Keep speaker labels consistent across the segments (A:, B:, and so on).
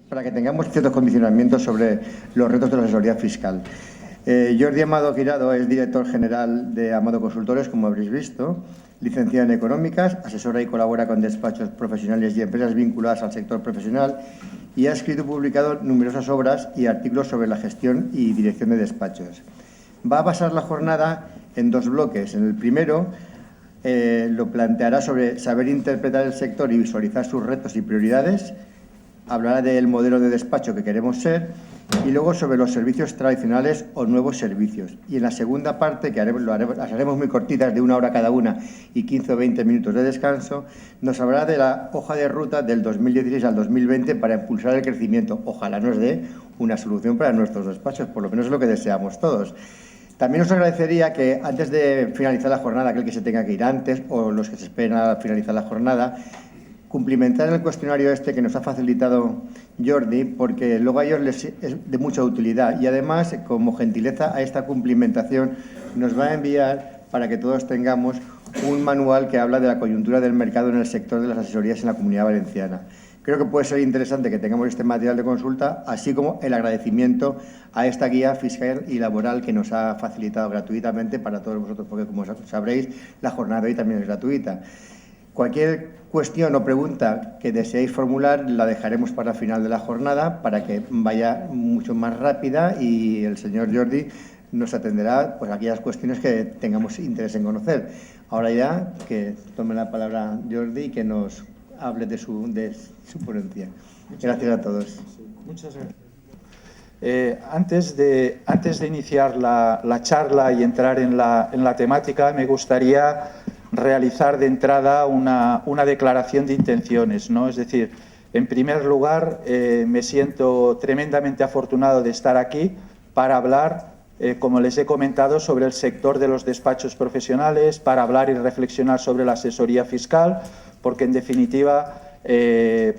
A: para que tengamos ciertos condicionamientos sobre los retos de la asesoría fiscal. Jordi Amado Guirado es director general de Amado Consultores, como habréis visto, licenciado en Económicas, asesora y colabora con despachos profesionales y empresas vinculadas al sector profesional y ha escrito y publicado numerosas obras y artículos sobre la gestión y dirección de despachos. Va a basar la jornada en dos bloques. En el primero lo planteará sobre saber interpretar el sector y visualizar sus retos y prioridades. Hablará del modelo de despacho que queremos ser y luego sobre los servicios tradicionales o nuevos servicios. Y en la segunda parte, que las haremos muy cortitas, de 1 hora cada una y 15 o 20 minutos de descanso, nos hablará de la hoja de ruta del 2016 al 2020 para impulsar el crecimiento. Ojalá nos dé una solución para nuestros despachos, por lo menos es lo que deseamos todos. También os agradecería que antes de finalizar la jornada, aquel que se tenga que ir antes o los que se esperen a finalizar la jornada, cumplimentar el cuestionario que nos ha facilitado Jordi, porque luego a ellos les es de mucha utilidad y además, como gentileza a esta cumplimentación, nos va a enviar para que todos tengamos un manual que habla de la coyuntura del mercado en el sector de las asesorías en la Comunidad Valenciana. Creo que puede ser interesante que tengamos este material de consulta, así como el agradecimiento a esta guía fiscal y laboral que nos ha facilitado gratuitamente para todos vosotros, porque como sabréis, la jornada de hoy también es gratuita. Cualquier cuestión o pregunta que deseéis formular la dejaremos para el final de la jornada para que vaya mucho más rápida y el señor Jordi nos atenderá pues aquellas cuestiones que tengamos interés en conocer. Ahora ya que tome la palabra Jordi y que nos hable de su ponencia. Gracias a todos.
B: Muchas gracias. Antes de iniciar la charla y entrar en la temática, me gustaría realizar de entrada una declaración de intenciones, ¿no? Es decir, en primer lugar, me siento tremendamente afortunado de estar aquí para hablar, como les he comentado, sobre el sector de los despachos profesionales, para hablar y reflexionar sobre la asesoría fiscal, porque en definitiva,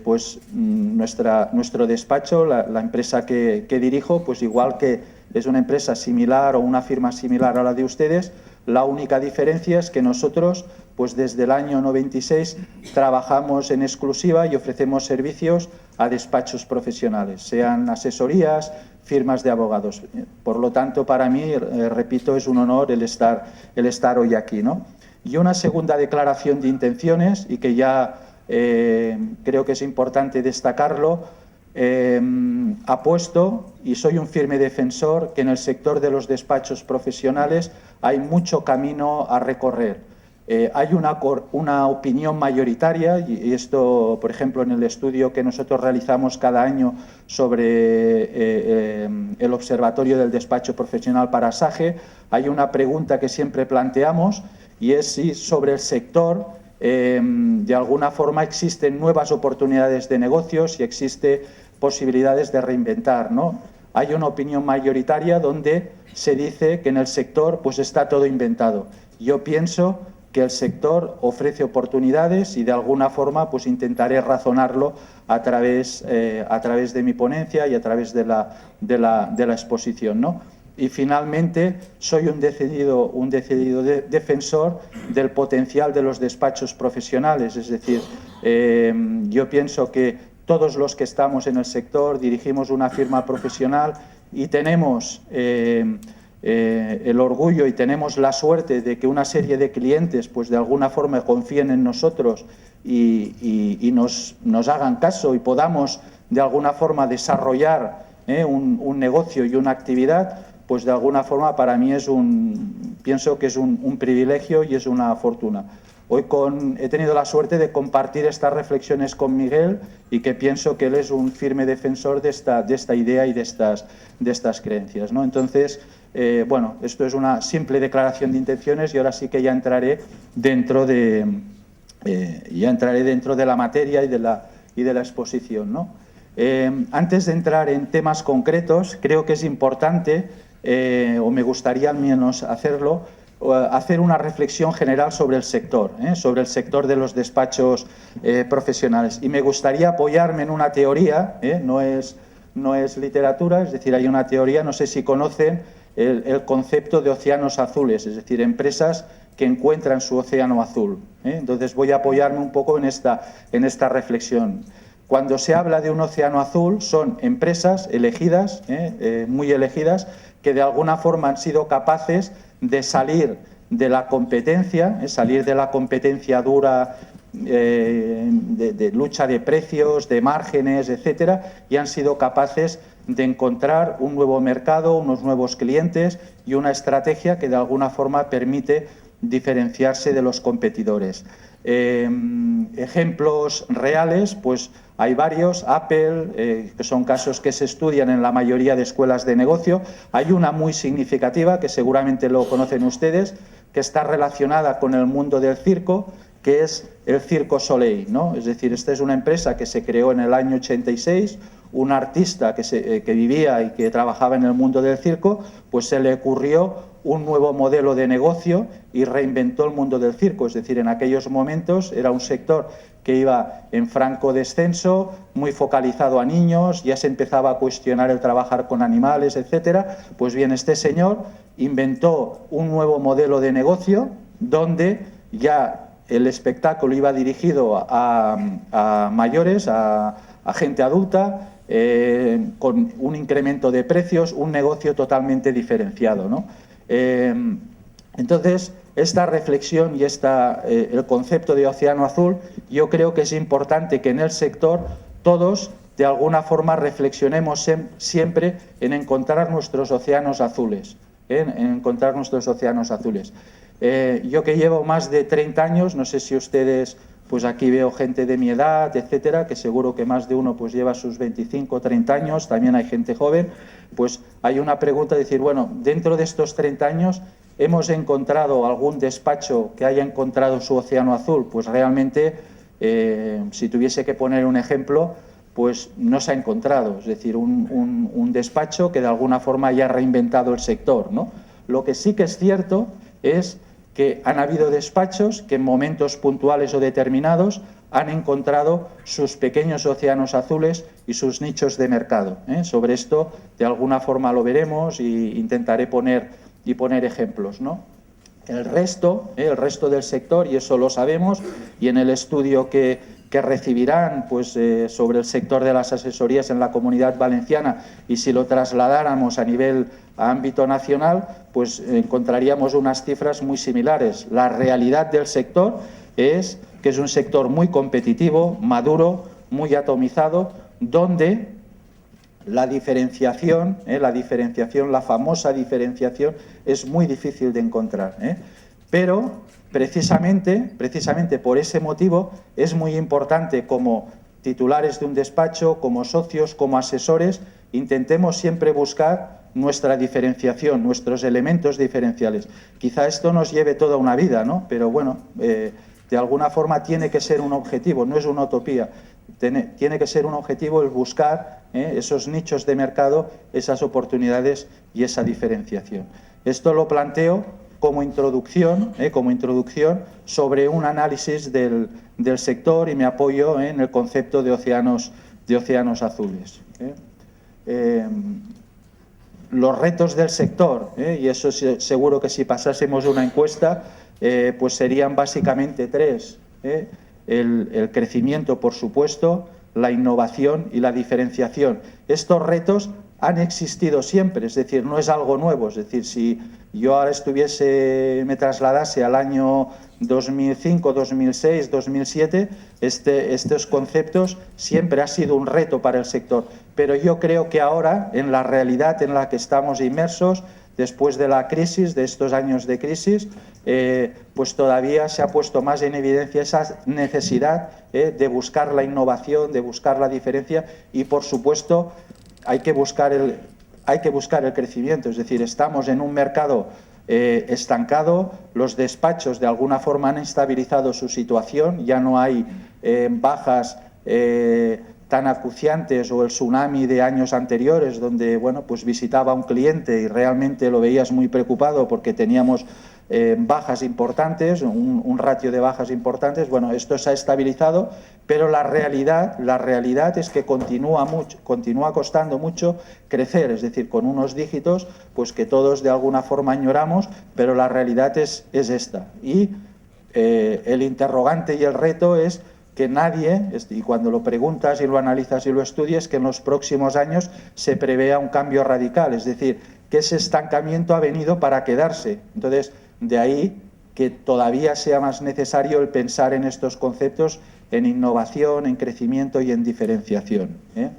B: pues nuestro despacho, la empresa que dirijo, pues igual que es una empresa similar o una firma similar a la de ustedes, la única diferencia es que nosotros, pues desde el año 96, trabajamos en exclusiva y ofrecemos servicios a despachos profesionales, sean asesorías, firmas de abogados. Por lo tanto, para mí, repito, es un honor el estar hoy aquí, ¿no? Y una segunda declaración de intenciones, y que ya creo que es importante destacarlo, apuesto y soy un firme defensor que en el sector de los despachos profesionales hay mucho camino a recorrer. Hay una opinión mayoritaria, y esto, por ejemplo, en el estudio que nosotros realizamos cada año sobre el Observatorio del Despacho Profesional para SAGE, hay una pregunta que siempre planteamos y es si sobre el sector de alguna forma existen nuevas oportunidades de negocios, si existe posibilidades de reinventar, ¿no? Hay una opinión mayoritaria donde se dice que en el sector pues está todo inventado. Yo pienso que el sector ofrece oportunidades y de alguna forma pues intentaré razonarlo a través de mi ponencia y a través de la exposición, ¿no? Y finalmente soy un decidido defensor del potencial de los despachos profesionales, es decir, yo pienso que todos los que estamos en el sector dirigimos una firma profesional y tenemos el orgullo y tenemos la suerte de que una serie de clientes pues de alguna forma confíen en nosotros y nos hagan caso y podamos de alguna forma desarrollar un negocio y una actividad, pues de alguna forma para mí pienso que es un privilegio y es una fortuna. Hoy he tenido la suerte de compartir estas reflexiones con Miguel y que pienso que él es un firme defensor de esta idea y de estas creencias, ¿no? Entonces, bueno, esto es una simple declaración de intenciones y ahora sí que ya entraré dentro de la materia y de la exposición, ¿no? Antes de entrar en temas concretos, creo que es importante, o me gustaría al menos hacerlo, hacer una reflexión general sobre el sector de los despachos profesionales. Y me gustaría apoyarme en una teoría, no es literatura, es decir, hay una teoría, no sé si conocen el concepto de océanos azules, es decir, empresas que encuentran su océano azul. Entonces voy a apoyarme un poco en esta reflexión. Cuando se habla de un océano azul, son empresas elegidas, muy elegidas, que de alguna forma han sido capaces de salir de la competencia, dura, de lucha de precios, de márgenes, etcétera, y han sido capaces de encontrar un nuevo mercado, unos nuevos clientes y una estrategia que de alguna forma permite diferenciarse de los competidores. Ejemplos reales, pues hay varios. Apple, que son casos que se estudian en la mayoría de escuelas de negocio. Hay una muy significativa, que seguramente lo conocen ustedes, que está relacionada con el mundo del circo, que es el Circo Soleil, ¿no? Es decir, esta es una empresa que se creó en el año 86, un artista que vivía y que trabajaba en el mundo del circo, pues se le ocurrió un nuevo modelo de negocio y reinventó el mundo del circo. Es decir, en aquellos momentos era un sector que iba en franco descenso, muy focalizado a niños, ya se empezaba a cuestionar el trabajar con animales, etcétera. Pues bien, este señor inventó un nuevo modelo de negocio donde ya el espectáculo iba dirigido a mayores, a gente adulta, con un incremento de precios, un negocio totalmente diferenciado, ¿no? Entonces, esta reflexión y el concepto de océano azul, yo creo que es importante que en el sector todos, de alguna forma, reflexionemos siempre en encontrar nuestros océanos azules, yo que llevo más de 30 años, no sé si ustedes, pues aquí veo gente de mi edad, etcétera, que seguro que más de uno pues lleva sus 25, 30 años, también hay gente joven, pues hay una pregunta de decir, bueno, dentro de estos 30 años, ¿hemos encontrado algún despacho que haya encontrado su océano azul? Pues realmente, si tuviese que poner un ejemplo, pues no se ha encontrado, es decir, un despacho que de alguna forma haya reinventado el sector, ¿no? Lo que sí que es cierto es que han habido despachos que en momentos puntuales o determinados han encontrado sus pequeños océanos azules y sus nichos de mercado. Sobre esto, de alguna forma lo veremos e intentaré poner ejemplos, ¿no? El resto del sector, y eso lo sabemos, y en el estudio que recibirán pues, sobre el sector de las asesorías en la Comunidad Valenciana, y si lo trasladáramos a ámbito nacional, pues encontraríamos unas cifras muy similares. La realidad del sector es que es un sector muy competitivo, maduro, muy atomizado, donde la diferenciación, la famosa diferenciación, es muy difícil de encontrar. Pero precisamente por ese motivo es muy importante, como titulares de un despacho, como socios, como asesores, intentemos siempre buscar nuestra diferenciación, nuestros elementos diferenciales. Quizá esto nos lleve toda una vida, ¿no? Pero bueno, de alguna forma tiene que ser un objetivo, no es una utopía. Tiene que ser un objetivo el buscar esos nichos de mercado, esas oportunidades y esa diferenciación. Esto lo planteo como introducción sobre un análisis del sector, y me apoyo en el concepto de océanos azules. Los retos del sector, y eso seguro que si pasásemos una encuesta, pues serían básicamente tres. El crecimiento, por supuesto, la innovación y la diferenciación. Estos retos han existido siempre, es decir, no es algo nuevo. Es decir, si yo ahora me trasladase al año 2005, 2006, 2007, estos conceptos siempre ha sido un reto para el sector. Pero yo creo que ahora, en la realidad en la que estamos inmersos, después de la crisis, de estos años de crisis, pues todavía se ha puesto más en evidencia esa necesidad de buscar la innovación, de buscar la diferencia, y por supuesto hay que buscar el crecimiento. Es decir, estamos en un mercado estancado, los despachos de alguna forma han estabilizado su situación, ya no hay bajas tan acuciantes, o el tsunami de años anteriores, donde bueno, pues visitaba a un cliente y realmente lo veías muy preocupado porque teníamos bajas importantes, un ratio de bajas importantes. Bueno, esto se ha estabilizado, pero la realidad es que continúa costando mucho crecer, es decir, con unos dígitos pues que todos de alguna forma añoramos, pero la realidad es esta. Y el interrogante y el reto es que nadie, y cuando lo preguntas y lo analizas y lo estudias, que en los próximos años se prevea un cambio radical, es decir, que ese estancamiento ha venido para quedarse. Entonces, de ahí que todavía sea más necesario el pensar en estos conceptos, en innovación, en crecimiento y en diferenciación, ¿eh?